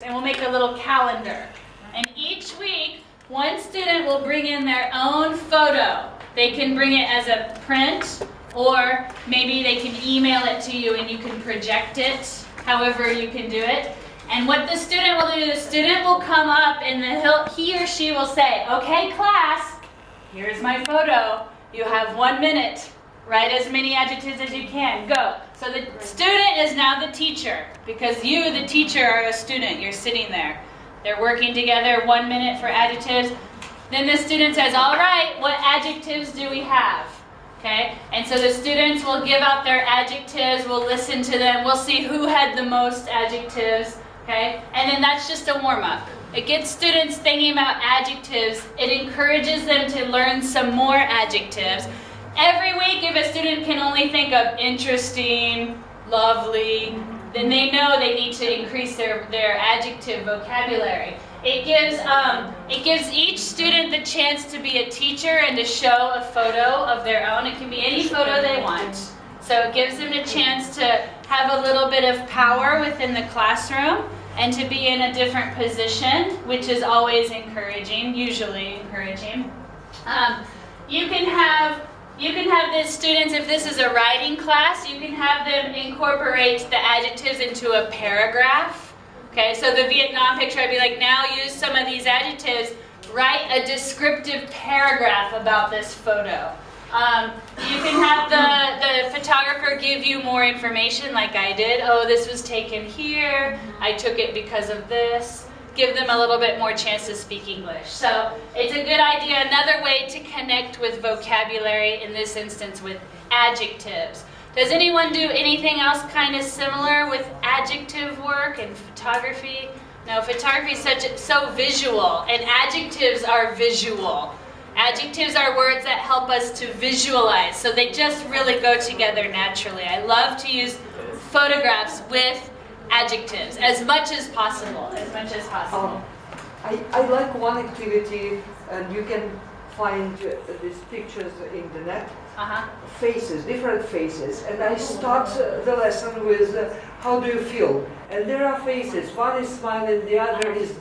And we'll make a little calendar. And each week, one student will bring in their own photo. They can bring it as a print, or maybe they can email it to you and you can project it, however you can do it. And what the student will do, the student will come up and he or she will say, okay class, here's my photo. You have 1 minute. Write as many adjectives as you can. Go. So the student is now the teacher, because you, the teacher, are a student. You're sitting there. They're working together, 1 minute for adjectives. Then the student says, all right, what adjectives do we have? Okay? And so the students will give out their adjectives, we'll listen to them, we'll see who had the most adjectives, okay? And then that's just a warm-up. It gets students thinking about adjectives. It encourages them to learn some more adjectives. Every week, if a student can only think of interesting, lovely, then they know they need to increase their adjective vocabulary. It gives each student the chance to be a teacher and to show a photo of their own. It can be any photo they want. So it gives them a chance to have a little bit of power within the classroom and to be in a different position, which is always encouraging, usually encouraging. You can have the students, if this is a writing class, you can have them incorporate the adjectives into a paragraph. Okay, so the Vietnam picture, I'd be like, now use some of these adjectives, write a descriptive paragraph about this photo. You can have the photographer give you more information like I did. Oh, this was taken here, I took it because of this. Give them a little bit more chance to speak English. So it's a good idea, another way to connect with vocabulary, in this instance with adjectives. Does anyone do anything else kind of similar with adjective work and photography? No, photography is so visual, and adjectives are visual. Adjectives are words that help us to visualize, so they just really go together naturally. I love to use photographs with adjectives as much as possible, I like one activity, and you can find these pictures in the net. Faces, different faces, and I start the lesson with how do you feel? And there are faces, one is smiling, the other is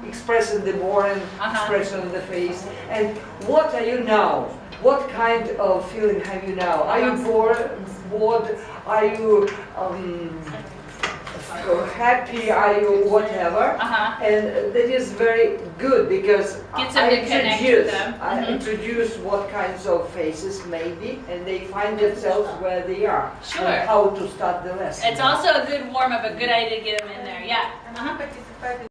expressing the boring expression on the face. And what are you now? What kind of feeling have you now? Are you bored? Are you happy? Are you whatever? And that is very good, because I introduce what kinds of faces maybe, and they find themselves where they are. Sure. And how to start the lesson. It's also a good warm-up, a good idea to get them in there. Yeah.